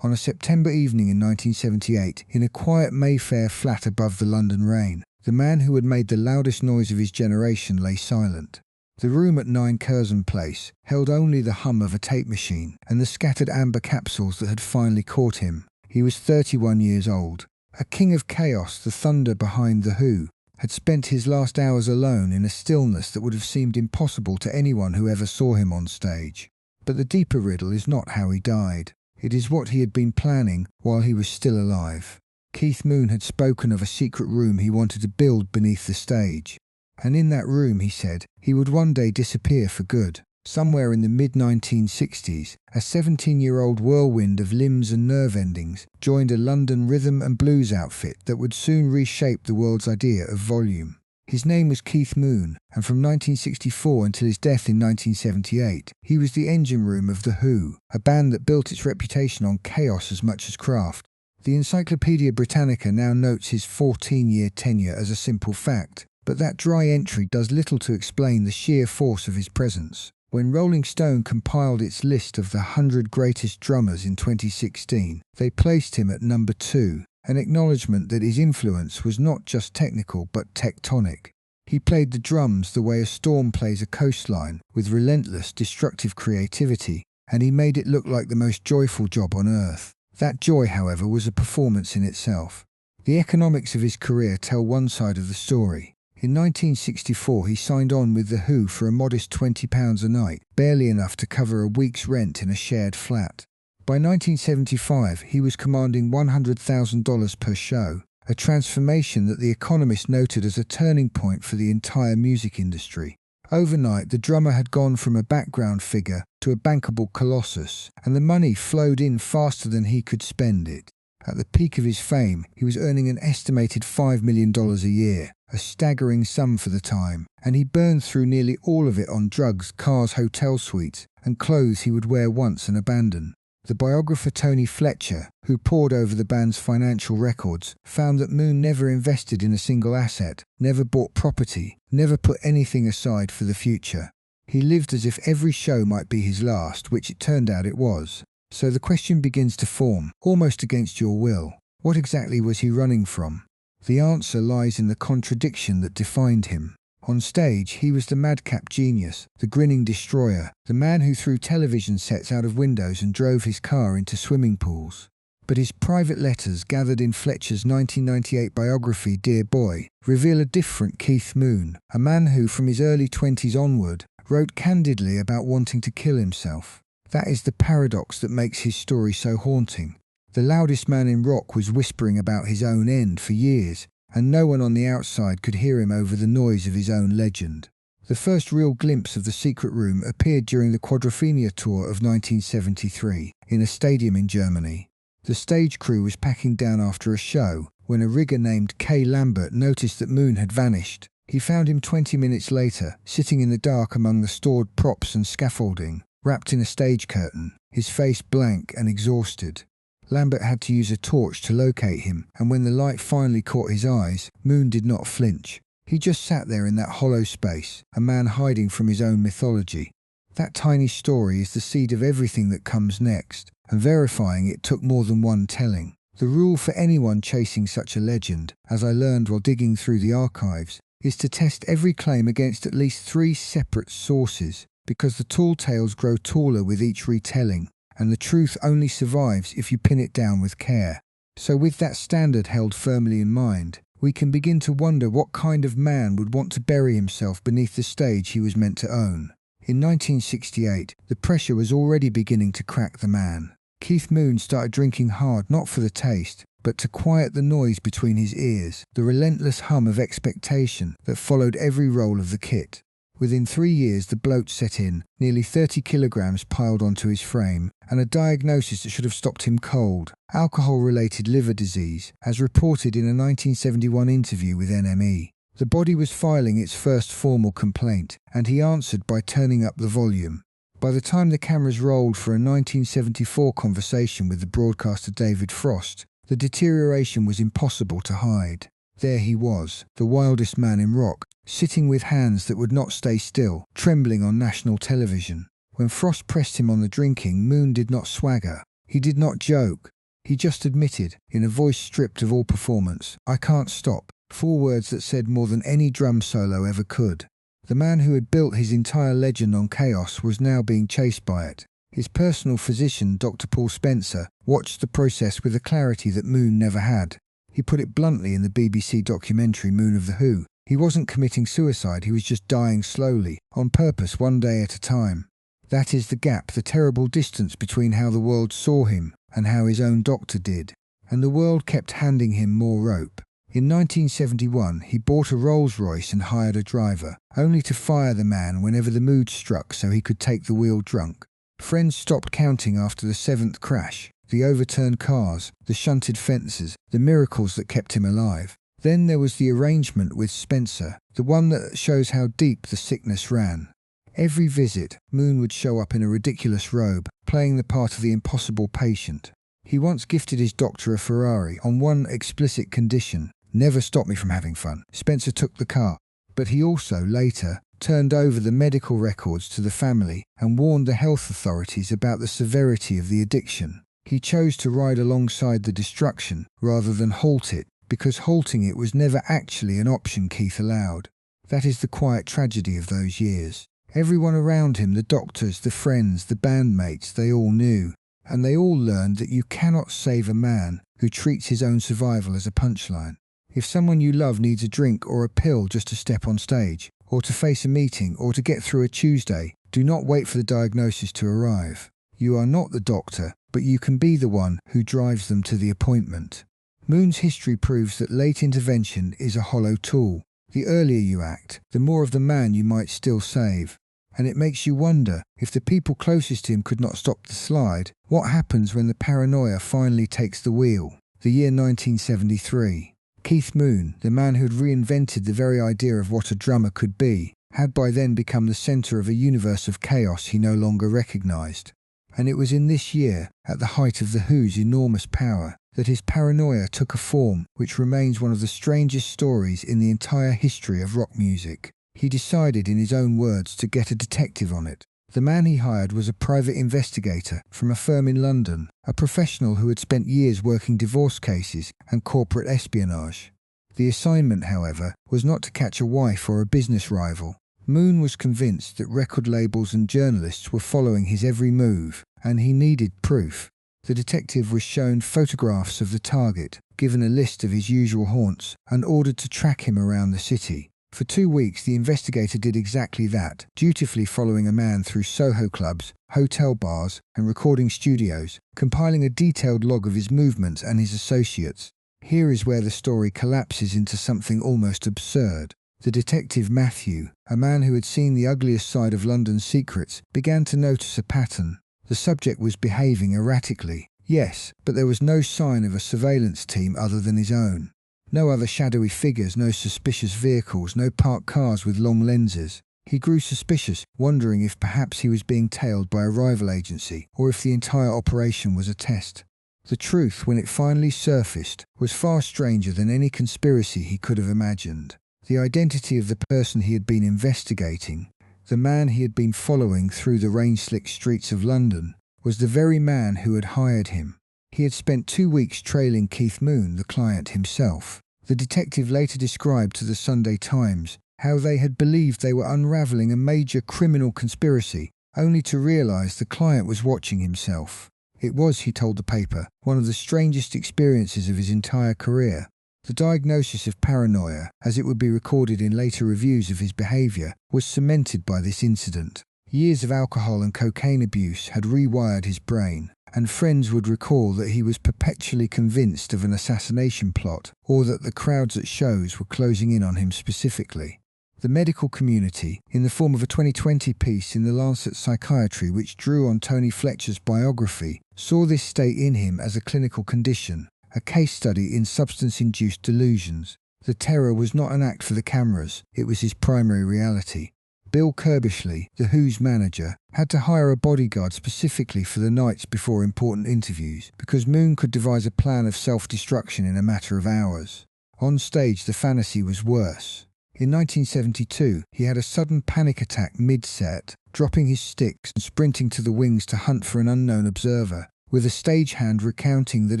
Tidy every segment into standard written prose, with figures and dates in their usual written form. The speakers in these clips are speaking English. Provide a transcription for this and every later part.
On a September evening in 1978, in a quiet Mayfair flat above the London rain, the man who had made the loudest noise of his generation lay silent. The room at 9 Curzon Place held only the hum of a tape machine and the scattered amber capsules that had finally caught him. He was 31 years old. A king of chaos, the thunder behind The Who, had spent his last hours alone in a stillness that would have seemed impossible to anyone who ever saw him on stage. But the deeper riddle is not how he died. It is what he had been planning while he was still alive. Keith Moon had spoken of a secret room he wanted to build beneath the stage. And in that room, he said, he would one day disappear for good. Somewhere in the mid-1960s, a 17-year-old whirlwind of limbs and nerve endings joined a London rhythm and blues outfit that would soon reshape the world's idea of volume. His name was Keith Moon, and from 1964 until his death in 1978, he was the engine room of The Who, a band that built its reputation on chaos as much as craft. The Encyclopaedia Britannica now notes his 14-year tenure as a simple fact, but that dry entry does little to explain the sheer force of his presence. When Rolling Stone compiled its list of the 100 greatest drummers in 2016, they placed him at number 2, an acknowledgement that his influence was not just technical but tectonic. He played the drums the way a storm plays a coastline, with relentless, destructive creativity, and he made it look like the most joyful job on earth. That joy, however, was a performance in itself. The economics of his career tell one side of the story. In 1964, he signed on with The Who for a modest £20 a night, barely enough to cover a week's rent in a shared flat. By 1975, he was commanding $100,000 per show, a transformation that The Economist noted as a turning point for the entire music industry. Overnight, the drummer had gone from a background figure to a bankable colossus, and the money flowed in faster than he could spend it. At the peak of his fame, he was earning an estimated $5 million a year, a staggering sum for the time, and he burned through nearly all of it on drugs, cars, hotel suites, and clothes he would wear once and abandon. The biographer Tony Fletcher, who pored over the band's financial records, found that Moon never invested in a single asset, never bought property, never put anything aside for the future. He lived as if every show might be his last, which it turned out it was. So the question begins to form, almost against your will. What exactly was he running from? The answer lies in the contradiction that defined him. On stage, he was the madcap genius, the grinning destroyer, the man who threw television sets out of windows and drove his car into swimming pools. But his private letters, gathered in Fletcher's 1998 biography Dear Boy, reveal a different Keith Moon, a man who, from his early 20s onward, wrote candidly about wanting to kill himself. That is the paradox that makes his story so haunting. The loudest man in rock was whispering about his own end for years, and no one on the outside could hear him over the noise of his own legend. The first real glimpse of the secret room appeared during the Quadrophenia tour of 1973, in a stadium in Germany. The stage crew was packing down after a show, when a rigger named Kay Lambert noticed that Moon had vanished. He found him 20 minutes later, sitting in the dark among the stored props and scaffolding, wrapped in a stage curtain, his face blank and exhausted. Lambert had to use a torch to locate him, and when the light finally caught his eyes, Moon did not flinch. He just sat there in that hollow space, a man hiding from his own mythology. That tiny story is the seed of everything that comes next, and verifying it took more than one telling. The rule for anyone chasing such a legend, as I learned while digging through the archives, is to test every claim against at least 3 separate sources, because the tall tales grow taller with each retelling, and the truth only survives if you pin it down with care. So with that standard held firmly in mind, we can begin to wonder what kind of man would want to bury himself beneath the stage he was meant to own. In 1968, the pressure was already beginning to crack the man. Keith Moon started drinking hard not for the taste, but to quiet the noise between his ears, the relentless hum of expectation that followed every roll of the kit. Within 3 years, the bloat set in, nearly 30 kilograms piled onto his frame, and a diagnosis that should have stopped him cold, alcohol-related liver disease, as reported in a 1971 interview with NME. The body was filing its first formal complaint, and he answered by turning up the volume. By the time the cameras rolled for a 1974 conversation with the broadcaster David Frost, the deterioration was impossible to hide. There he was, the wildest man in rock, sitting with hands that would not stay still, trembling on national television. When Frost pressed him on the drinking, Moon did not swagger. He did not joke. He just admitted, in a voice stripped of all performance, "I can't stop," 4 words that said more than any drum solo ever could. The man who had built his entire legend on chaos was now being chased by it. His personal physician, Dr. Paul Spencer, watched the process with a clarity that Moon never had. He put it bluntly in the BBC documentary Moon of the Who. He wasn't committing suicide, he was just dying slowly, on purpose, one day at a time. That is the gap, the terrible distance between how the world saw him and how his own doctor did. And the world kept handing him more rope. In 1971, he bought a Rolls-Royce and hired a driver, only to fire the man whenever the mood struck so he could take the wheel drunk. Friends stopped counting after the 7th crash, the overturned cars, the shunted fences, the miracles that kept him alive. Then there was the arrangement with Spencer, the one that shows how deep the sickness ran. Every visit, Moon would show up in a ridiculous robe, playing the part of the impossible patient. He once gifted his doctor a Ferrari on one explicit condition: "Never stop me from having fun." Spencer took the car, but he also, later, turned over the medical records to the family and warned the health authorities about the severity of the addiction. He chose to ride alongside the destruction rather than halt it, because halting it was never actually an option Keith allowed. That is the quiet tragedy of those years. Everyone around him, the doctors, the friends, the bandmates, they all knew. And they all learned that you cannot save a man who treats his own survival as a punchline. If someone you love needs a drink or a pill just to step on stage, or to face a meeting, or to get through a Tuesday, do not wait for the diagnosis to arrive. You are not the doctor, but you can be the one who drives them to the appointment. Moon's history proves that late intervention is a hollow tool. The earlier you act, the more of the man you might still save. And it makes you wonder, if the people closest to him could not stop the slide, what happens when the paranoia finally takes the wheel? The year 1973. Keith Moon, the man who had reinvented the very idea of what a drummer could be, had by then become the centre of a universe of chaos he no longer recognised. And it was in this year, at the height of The Who's enormous power, that his paranoia took a form which remains one of the strangest stories in the entire history of rock music. He decided, in his own words, to get a detective on it. The man he hired was a private investigator from a firm in London, a professional who had spent years working divorce cases and corporate espionage. The assignment, however, was not to catch a wife or a business rival. Moon was convinced that record labels and journalists were following his every move, and he needed proof. The detective was shown photographs of the target, given a list of his usual haunts, and ordered to track him around the city. For 2 weeks, the investigator did exactly that, dutifully following a man through Soho clubs, hotel bars, and recording studios, compiling a detailed log of his movements and his associates. Here is where the story collapses into something almost absurd. The detective Matthew, a man who had seen the ugliest side of London's secrets, began to notice a pattern. The subject was behaving erratically. Yes, but there was no sign of a surveillance team other than his own. No other shadowy figures, no suspicious vehicles, no parked cars with long lenses. He grew suspicious, wondering if perhaps he was being tailed by a rival agency, or if the entire operation was a test. The truth, when it finally surfaced, was far stranger than any conspiracy he could have imagined. The identity of the person he had been investigating, the man he had been following through the rain-slicked streets of London, was the very man who had hired him. He had spent 2 weeks trailing Keith Moon, the client himself. The detective later described to the Sunday Times how they had believed they were unravelling a major criminal conspiracy, only to realise the client was watching himself. It was, he told the paper, one of the strangest experiences of his entire career. The diagnosis of paranoia, as it would be recorded in later reviews of his behaviour, was cemented by this incident. Years of alcohol and cocaine abuse had rewired his brain, and friends would recall that he was perpetually convinced of an assassination plot, or that the crowds at shows were closing in on him specifically. The medical community, in the form of a 2020 piece in the Lancet Psychiatry which drew on Tony Fletcher's biography, saw this state in him as a clinical condition, a case study in substance-induced delusions. The terror was not an act for the cameras, it was his primary reality. Bill Kirbishley, The Who's manager, had to hire a bodyguard specifically for the nights before important interviews, because Moon could devise a plan of self-destruction in a matter of hours. On stage, the fantasy was worse. In 1972, he had a sudden panic attack mid-set, dropping his sticks and sprinting to the wings to hunt for an unknown observer. with a stagehand recounting that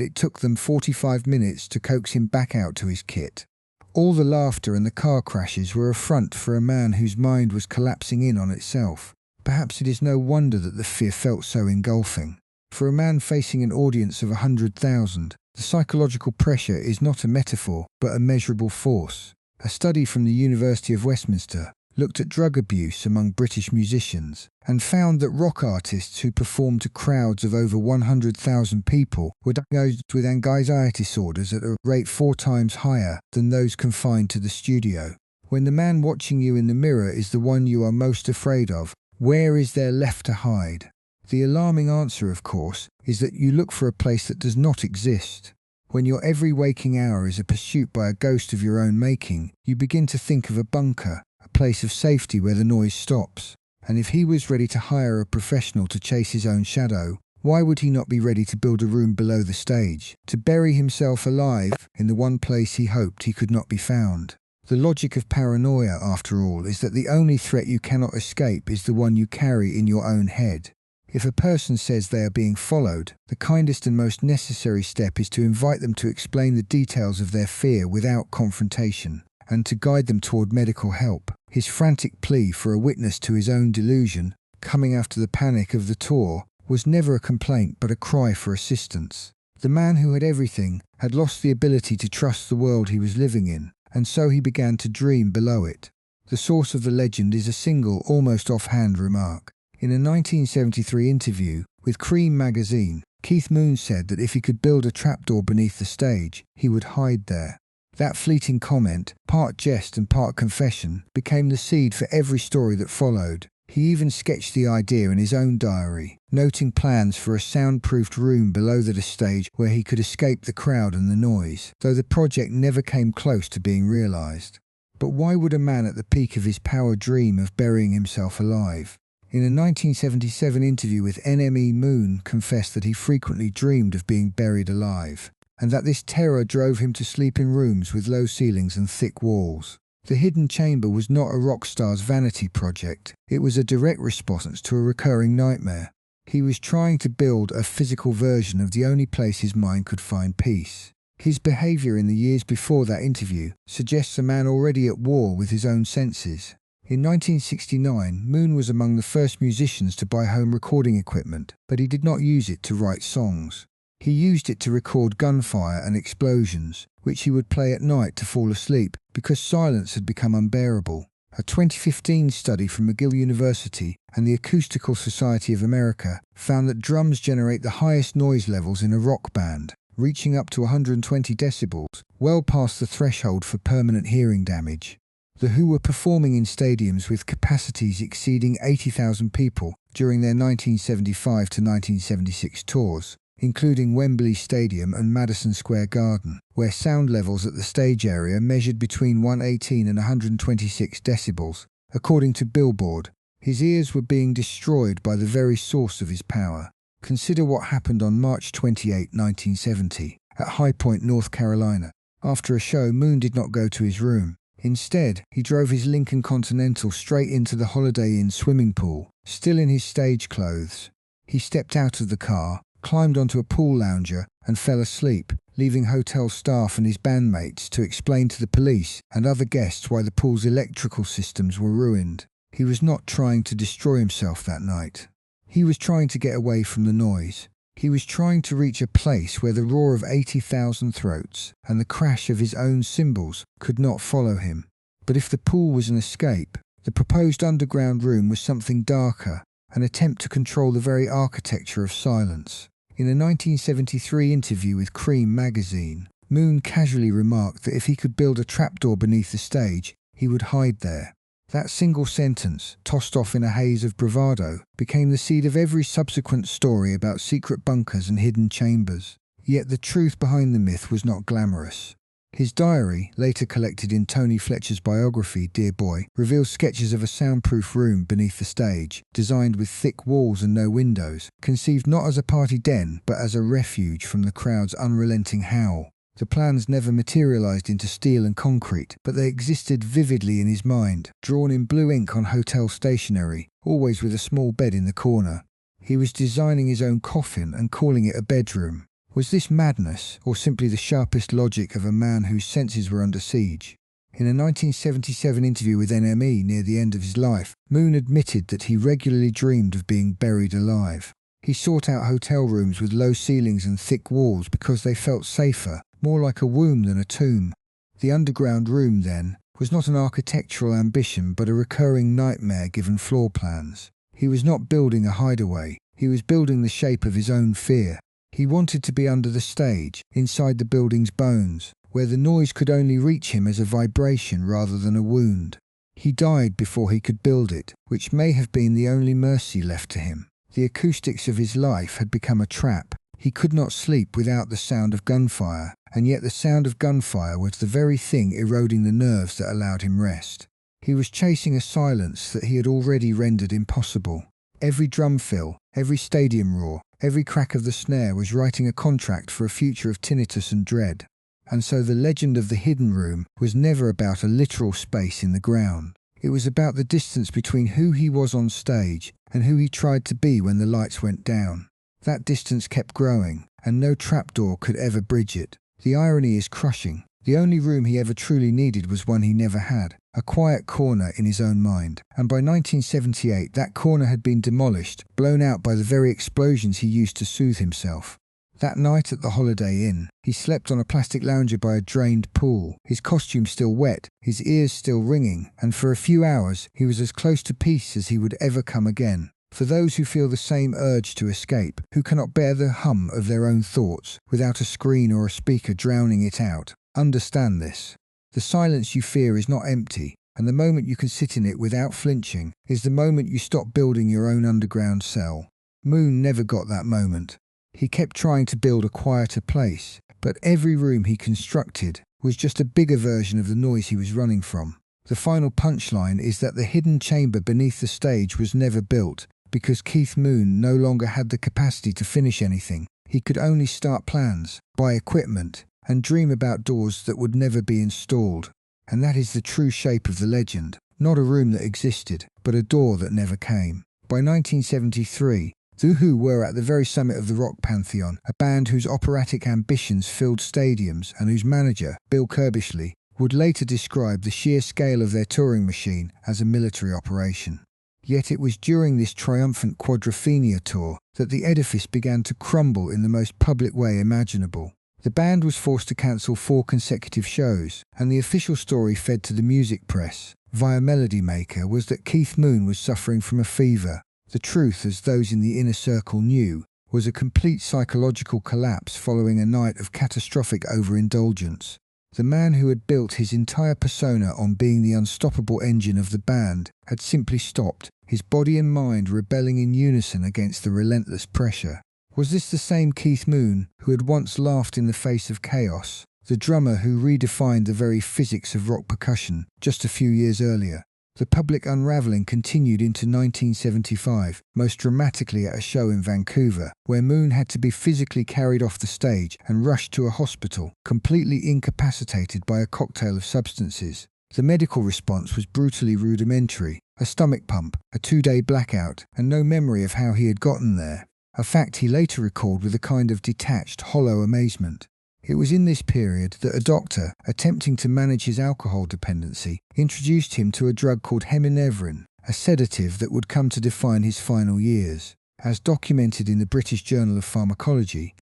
it took them 45 minutes to coax him back out to his kit. All the laughter and the car crashes were a front for a man whose mind was collapsing in on itself. Perhaps it is no wonder that the fear felt so engulfing. For a man facing an audience of 100,000, the psychological pressure is not a metaphor, but a measurable force. A study from the University of Westminster looked at drug abuse among British musicians and found that rock artists who performed to crowds of over 100,000 people were diagnosed with anxiety disorders at a rate 4 times higher than those confined to the studio. When the man watching you in the mirror is the one you are most afraid of, where is there left to hide? The alarming answer, of course, is that you look for a place that does not exist. When your every waking hour is a pursuit by a ghost of your own making, you begin to think of a bunker, a place of safety where the noise stops. And if he was ready to hire a professional to chase his own shadow, why would he not be ready to build a room below the stage, to bury himself alive in the one place he hoped he could not be found? The logic of paranoia, after all, is that the only threat you cannot escape is the one you carry in your own head. If a person says they are being followed, the kindest and most necessary step is to invite them to explain the details of their fear without confrontation, and to guide them toward medical help. His frantic plea for a witness to his own delusion, coming after the panic of the tour, was never a complaint but a cry for assistance. The man who had everything had lost the ability to trust the world he was living in, and so he began to dream below it. The source of the legend is a single, almost offhand remark. In a 1973 interview with Cream magazine, Keith Moon said that if he could build a trapdoor beneath the stage, he would hide there. That fleeting comment, part jest and part confession, became the seed for every story that followed. He even sketched the idea in his own diary, noting plans for a soundproofed room below the stage where he could escape the crowd and the noise, though the project never came close to being realised. But why would a man at the peak of his power dream of burying himself alive? In a 1977 interview with NME, Moon confessed that he frequently dreamed of being buried alive, and that this terror drove him to sleep in rooms with low ceilings and thick walls. The hidden chamber was not a rock star's vanity project. It was a direct response to a recurring nightmare. He was trying to build a physical version of the only place his mind could find peace. His behaviour in the years before that interview suggests a man already at war with his own senses. In 1969, Moon was among the first musicians to buy home recording equipment, but he did not use it to write songs. He used it to record gunfire and explosions, which he would play at night to fall asleep because silence had become unbearable. A 2015 study from McGill University and the Acoustical Society of America found that drums generate the highest noise levels in a rock band, reaching up to 120 decibels, well past the threshold for permanent hearing damage. The Who were performing in stadiums with capacities exceeding 80,000 people during their 1975 to 1976 tours, including Wembley Stadium and Madison Square Garden, where sound levels at the stage area measured between 118 and 126 decibels. According to Billboard, his ears were being destroyed by the very source of his power. Consider what happened on March 28, 1970, at High Point, North Carolina. After a show, Moon did not go to his room. Instead, he drove his Lincoln Continental straight into the Holiday Inn swimming pool, still in his stage clothes. He stepped out of the car, climbed onto a pool lounger, and fell asleep, leaving hotel staff and his bandmates to explain to the police and other guests why the pool's electrical systems were ruined. He was not trying to destroy himself that night. He was trying to get away from the noise. He was trying to reach a place where the roar of 80,000 throats and the crash of his own cymbals could not follow him. But if the pool was an escape, the proposed underground room was something darker, an attempt to control the very architecture of silence. In a 1973 interview with Cream magazine, Moon casually remarked that if he could build a trapdoor beneath the stage, he would hide there. That single sentence, tossed off in a haze of bravado, became the seed of every subsequent story about secret bunkers and hidden chambers. Yet the truth behind the myth was not glamorous. His diary, later collected in Tony Fletcher's biography, Dear Boy, reveals sketches of a soundproof room beneath the stage, designed with thick walls and no windows, conceived not as a party den, but as a refuge from the crowd's unrelenting howl. The plans never materialized into steel and concrete, but they existed vividly in his mind, drawn in blue ink on hotel stationery, always with a small bed in the corner. He was designing his own coffin and calling it a bedroom. Was this madness, or simply the sharpest logic of a man whose senses were under siege? In a 1977 interview with NME near the end of his life, Moon admitted that he regularly dreamed of being buried alive. He sought out hotel rooms with low ceilings and thick walls because they felt safer, more like a womb than a tomb. The underground room, then, was not an architectural ambition but a recurring nightmare given floor plans. He was not building a hideaway, he was building the shape of his own fear. He wanted to be under the stage, inside the building's bones, where the noise could only reach him as a vibration rather than a wound. He died before he could build it, which may have been the only mercy left to him. The acoustics of his life had become a trap. He could not sleep without the sound of gunfire, and yet the sound of gunfire was the very thing eroding the nerves that allowed him rest. He was chasing a silence that he had already rendered impossible. Every drum fill, every stadium roar, every crack of the snare was writing a contract for a future of tinnitus and dread. And so the legend of the hidden room was never about a literal space in the ground. It was about the distance between who he was on stage and who he tried to be when the lights went down. That distance kept growing, and no trapdoor could ever bridge it. The irony is crushing. The only room he ever truly needed was one he never had, a quiet corner in his own mind. And by 1978, that corner had been demolished, blown out by the very explosions he used to soothe himself. That night at the Holiday Inn, he slept on a plastic lounger by a drained pool, his costume still wet, his ears still ringing, and for a few hours he was as close to peace as he would ever come again. For those who feel the same urge to escape, who cannot bear the hum of their own thoughts without a screen or a speaker drowning it out, understand this. The silence you fear is not empty, and the moment you can sit in it without flinching is the moment you stop building your own underground cell. Moon never got that moment. He kept trying to build a quieter place, but every room he constructed was just a bigger version of the noise he was running from. The final punchline is that the hidden chamber beneath the stage was never built, because Keith Moon no longer had the capacity to finish anything. He could only start plans, buy equipment, and dream about doors that would never be installed. And that is the true shape of the legend, not a room that existed, but a door that never came. By 1973, The Who were at the very summit of the rock pantheon, a band whose operatic ambitions filled stadiums and whose manager, Bill Curbishley, would later describe the sheer scale of their touring machine as a military operation. Yet it was during this triumphant Quadrophenia tour that the edifice began to crumble in the most public way imaginable. The band was forced to cancel 4 consecutive shows, and the official story fed to the music press, via Melody Maker, was that Keith Moon was suffering from a fever. The truth, as those in the inner circle knew, was a complete psychological collapse following a night of catastrophic overindulgence. The man who had built his entire persona on being the unstoppable engine of the band had simply stopped, his body and mind rebelling in unison against the relentless pressure. Was this the same Keith Moon who had once laughed in the face of chaos, the drummer who redefined the very physics of rock percussion just a few years earlier? The public unravelling continued into 1975, most dramatically at a show in Vancouver, where Moon had to be physically carried off the stage and rushed to a hospital, completely incapacitated by a cocktail of substances. The medical response was brutally rudimentary: a stomach pump, a 2-day blackout, and no memory of how he had gotten there. A fact he later recalled with a kind of detached, hollow amazement. It was in this period that a doctor, attempting to manage his alcohol dependency, introduced him to a drug called heminevrin, a sedative that would come to define his final years. As documented in the British Journal of Pharmacology,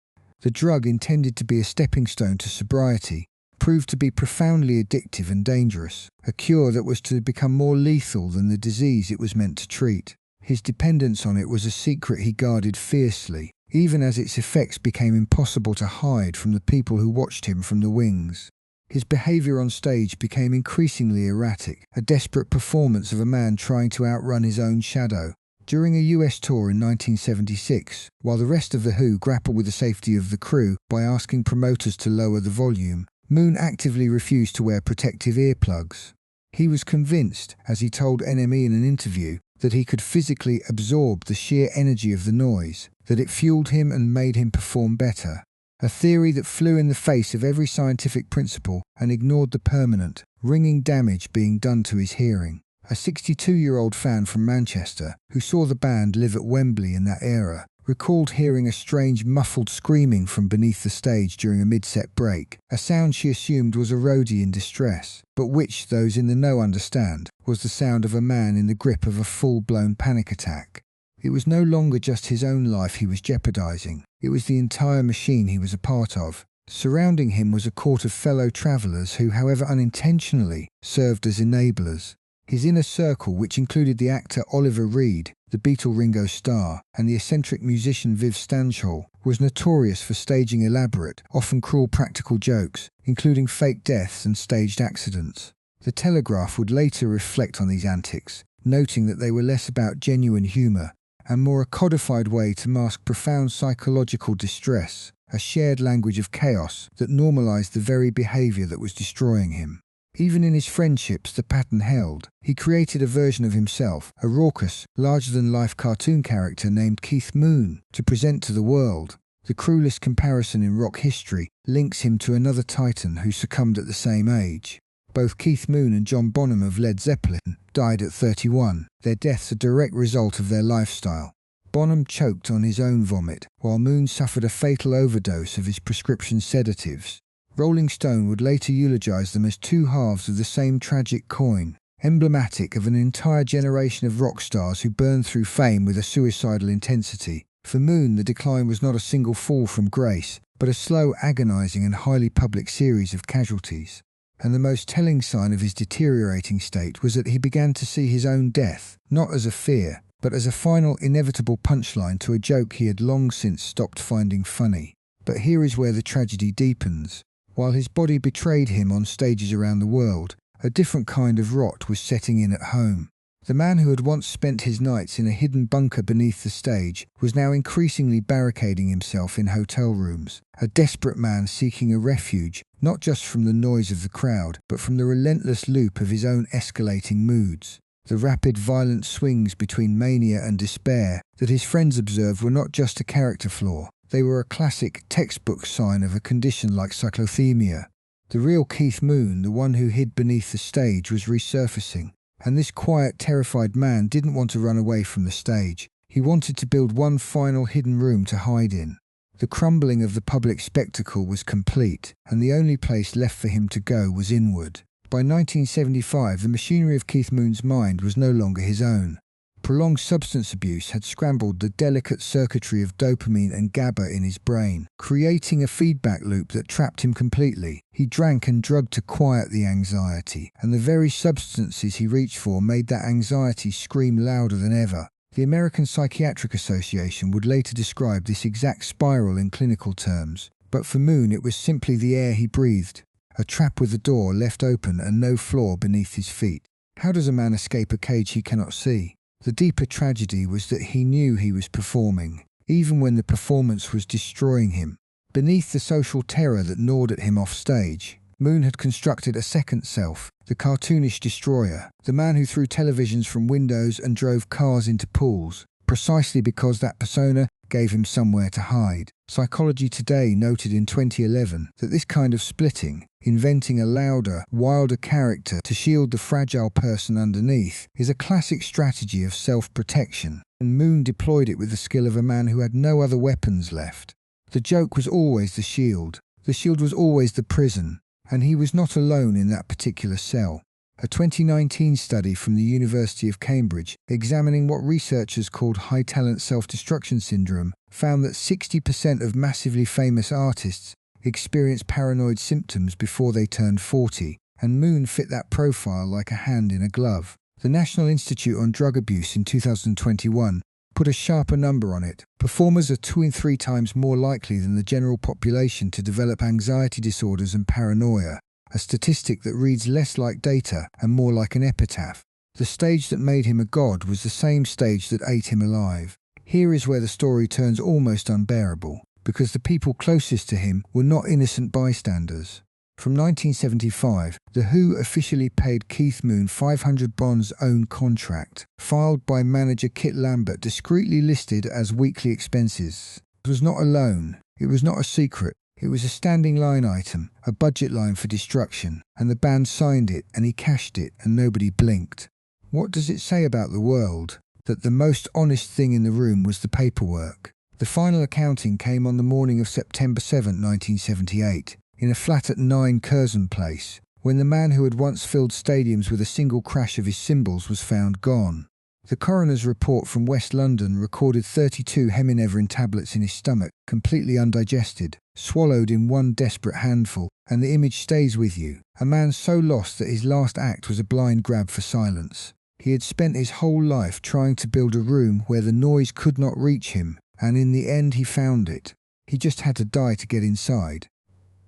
the drug, intended to be a stepping stone to sobriety, proved to be profoundly addictive and dangerous, a cure that was to become more lethal than the disease it was meant to treat. His dependence on it was a secret he guarded fiercely, even as its effects became impossible to hide from the people who watched him from the wings. His behaviour on stage became increasingly erratic, a desperate performance of a man trying to outrun his own shadow. During a US tour in 1976, while the rest of The Who grappled with the safety of the crew by asking promoters to lower the volume, Moon actively refused to wear protective earplugs. He was convinced, as he told NME in an interview, that he could physically absorb the sheer energy of the noise, that it fueled him and made him perform better. A theory that flew in the face of every scientific principle and ignored the permanent, ringing damage being done to his hearing. A 62-year-old fan from Manchester, who saw the band live at Wembley in that era, recalled hearing a strange muffled screaming from beneath the stage during a mid-set break, a sound she assumed was a roadie in distress, but which those in the know understand was the sound of a man in the grip of a full-blown panic attack. It was no longer just his own life he was jeopardizing, it was the entire machine he was a part of. Surrounding him was a court of fellow travellers who, however unintentionally, served as enablers. His inner circle, which included the actor Oliver Reed, the Beatle Ringo Starr, and the eccentric musician Viv Stanshall, was notorious for staging elaborate, often cruel practical jokes, including fake deaths and staged accidents. The Telegraph would later reflect on these antics, noting that they were less about genuine humour and more a codified way to mask profound psychological distress, a shared language of chaos that normalised the very behaviour that was destroying him. Even in his friendships, the pattern held. He created a version of himself, a raucous, larger-than-life cartoon character named Keith Moon, to present to the world. The cruelest comparison in rock history links him to another titan who succumbed at the same age. Both Keith Moon and John Bonham of Led Zeppelin died at 31, their deaths a direct result of their lifestyle. Bonham choked on his own vomit, while Moon suffered a fatal overdose of his prescription sedatives. Rolling Stone would later eulogise them as two halves of the same tragic coin, emblematic of an entire generation of rock stars who burned through fame with a suicidal intensity. For Moon, the decline was not a single fall from grace, but a slow, agonising and highly public series of casualties. And the most telling sign of his deteriorating state was that he began to see his own death, not as a fear, but as a final inevitable punchline to a joke he had long since stopped finding funny. But here is where the tragedy deepens. While his body betrayed him on stages around the world, a different kind of rot was setting in at home. The man who had once spent his nights in a hidden bunker beneath the stage was now increasingly barricading himself in hotel rooms, a desperate man seeking a refuge, not just from the noise of the crowd, but from the relentless loop of his own escalating moods. The rapid, violent swings between mania and despair that his friends observed were not just a character flaw. They were a classic, textbook sign of a condition like cyclothymia. The real Keith Moon, the one who hid beneath the stage, was resurfacing. And this quiet, terrified man didn't want to run away from the stage. He wanted to build one final hidden room to hide in. The crumbling of the public spectacle was complete, and the only place left for him to go was inward. By 1975, the machinery of Keith Moon's mind was no longer his own. Prolonged substance abuse had scrambled the delicate circuitry of dopamine and GABA in his brain, creating a feedback loop that trapped him completely. He drank and drugged to quiet the anxiety, and the very substances he reached for made that anxiety scream louder than ever. The American Psychiatric Association would later describe this exact spiral in clinical terms, but for Moon it was simply the air he breathed, a trap with the door left open and no floor beneath his feet. How does a man escape a cage he cannot see? The deeper tragedy was that he knew he was performing, even when the performance was destroying him. Beneath the social terror that gnawed at him off stage, Moon had constructed a second self, the cartoonish destroyer, the man who threw televisions from windows and drove cars into pools, precisely because that persona gave him somewhere to hide. Psychology Today noted in 2011 that this kind of splitting, inventing a louder, wilder character to shield the fragile person underneath, is a classic strategy of self-protection, and Moon deployed it with the skill of a man who had no other weapons left. The joke was always the shield was always the prison, and he was not alone in that particular cell. A 2019 study from the University of Cambridge, examining what researchers called high-talent self-destruction syndrome, found that 60% of massively famous artists experienced paranoid symptoms before they turned 40, and Moon fit that profile like a hand in a glove. The National Institute on Drug Abuse in 2021 put a sharper number on it. Performers are 2 and 3 times more likely than the general population to develop anxiety disorders and paranoia, a statistic that reads less like data and more like an epitaph. The stage that made him a god was the same stage that ate him alive. Here is where the story turns almost unbearable, because the people closest to him were not innocent bystanders. From 1975, The Who officially paid Keith Moon £500 Bond's own contract, filed by manager Kit Lambert, discreetly listed as weekly expenses. It was not a loan, it was not a secret, it was a standing line item, a budget line for destruction, and the band signed it and he cashed it and nobody blinked. What does it say about the world? That the most honest thing in the room was the paperwork. The final accounting came on the morning of September 7, 1978, in a flat at 9 Curzon Place, when the man who had once filled stadiums with a single crash of his cymbals was found gone. The coroner's report from West London recorded 32 Hemineverin tablets in his stomach, completely undigested, swallowed in one desperate handful, and the image stays with you. A man so lost that his last act was a blind grab for silence. He had spent his whole life trying to build a room where the noise could not reach him, and in the end he found it. He just had to die to get inside.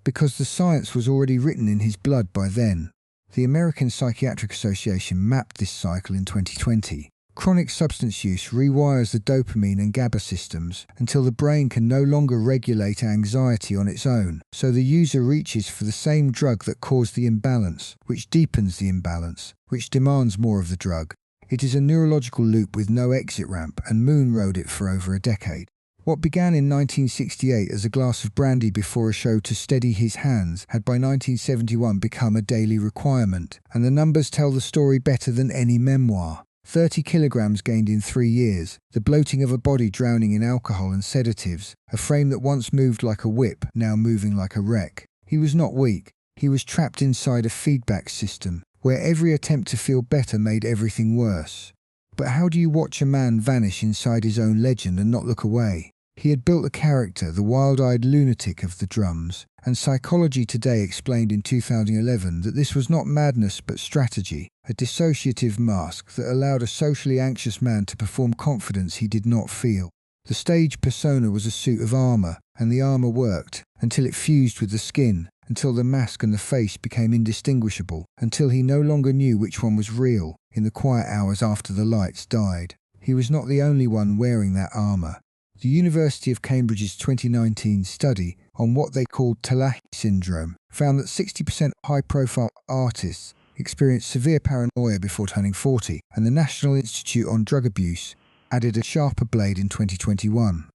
Because the science was already written in his blood by then. The American Psychiatric Association mapped this cycle in 2020. Chronic substance use rewires the dopamine and GABA systems until the brain can no longer regulate anxiety on its own, so the user reaches for the same drug that caused the imbalance, which deepens the imbalance, which demands more of the drug. It is a neurological loop with no exit ramp, and Moon rode it for over a decade. What began in 1968 as a glass of brandy before a show to steady his hands had by 1971 become a daily requirement, and the numbers tell the story better than any memoir. 30 kilograms gained in 3 years, the bloating of a body drowning in alcohol and sedatives, a frame that once moved like a whip, now moving like a wreck. He was not weak. He was trapped inside a feedback system, where every attempt to feel better made everything worse. But how do you watch a man vanish inside his own legend and not look away? He had built a character, the wild-eyed lunatic of the drums, and Psychology Today explained in 2011 that this was not madness but strategy, a dissociative mask that allowed a socially anxious man to perform confidence he did not feel. The stage persona was a suit of armour, and the armour worked, until it fused with the skin, until the mask and the face became indistinguishable, until he no longer knew which one was real, in the quiet hours after the lights died. He was not the only one wearing that armour. The University of Cambridge's 2019 study on what they called Talahi syndrome found that 60% of high-profile artists experienced severe paranoia before turning 40, and the National Institute on Drug Abuse added a sharper blade in 2021.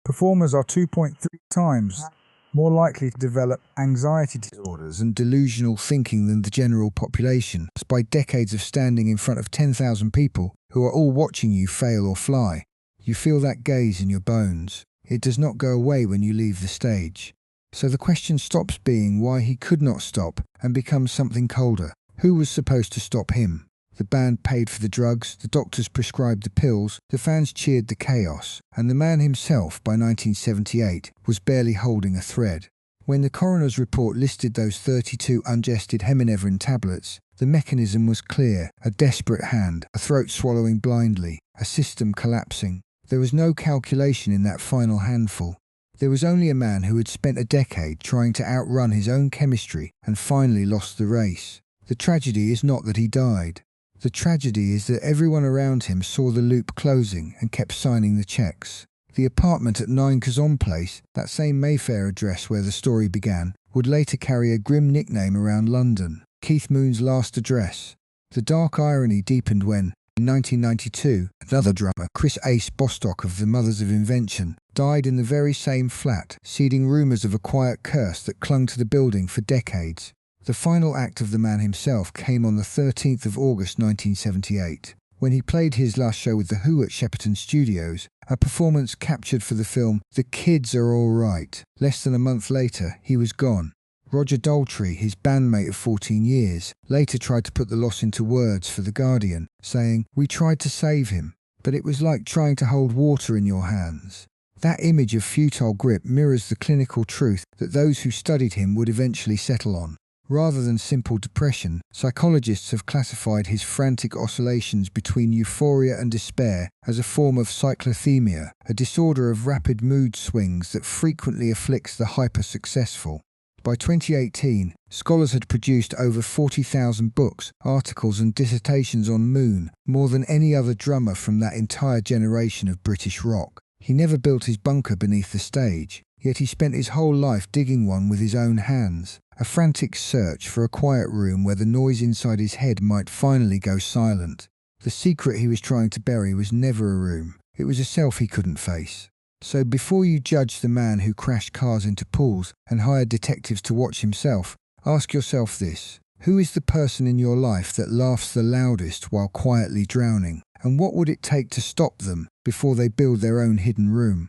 Performers are 2.3 times more likely to develop anxiety disorders And delusional thinking than the general population, by decades of standing in front of 10,000 people who are all watching you fail or fly. You feel that gaze in your bones. It does not go away when you leave the stage. So the question stops being why he could not stop and becomes something colder. Who was supposed to stop him? The band paid for the drugs, the doctors prescribed the pills, the fans cheered the chaos, and the man himself, by 1978, was barely holding a thread. When the coroner's report listed those 32 ungested Hemineverin tablets, the mechanism was clear: a desperate hand, a throat swallowing blindly, a system collapsing. There was no calculation in that final handful. There was only a man who had spent a decade trying to outrun his own chemistry and finally lost the race. The tragedy is not that he died. The tragedy is that everyone around him saw the loop closing and kept signing the checks. The apartment at 9 Curzon Place, that same Mayfair address where the story began, would later carry a grim nickname around London: Keith Moon's last address. The dark irony deepened when, in 1992, another drummer, Chris Ace Bostock of the Mothers of Invention, died in the very same flat, seeding rumours of a quiet curse that clung to the building for decades. The final act of the man himself came on the 13th of August 1978, when he played his last show with The Who at Shepperton Studios, a performance captured for the film The Kids Are All Right. Less than a month later, he was gone. Roger Daltrey, his bandmate of 14 years, later tried to put the loss into words for The Guardian, saying, "We tried to save him, but it was like trying to hold water in your hands." That image of futile grip mirrors the clinical truth that those who studied him would eventually settle on. Rather than simple depression, psychologists have classified his frantic oscillations between euphoria and despair as a form of cyclothymia, a disorder of rapid mood swings that frequently afflicts the hyper-successful. By 2018, scholars had produced over 40,000 books, articles and dissertations on Moon, more than any other drummer from that entire generation of British rock. He never built his bunker beneath the stage, yet he spent his whole life digging one with his own hands, a frantic search for a quiet room where the noise inside his head might finally go silent. The secret he was trying to bury was never a room, it was a self he couldn't face. So before you judge the man who crashed cars into pools and hired detectives to watch himself, ask yourself this: Who is the person in your life that laughs the loudest while quietly drowning? And what would it take to stop them before they build their own hidden room?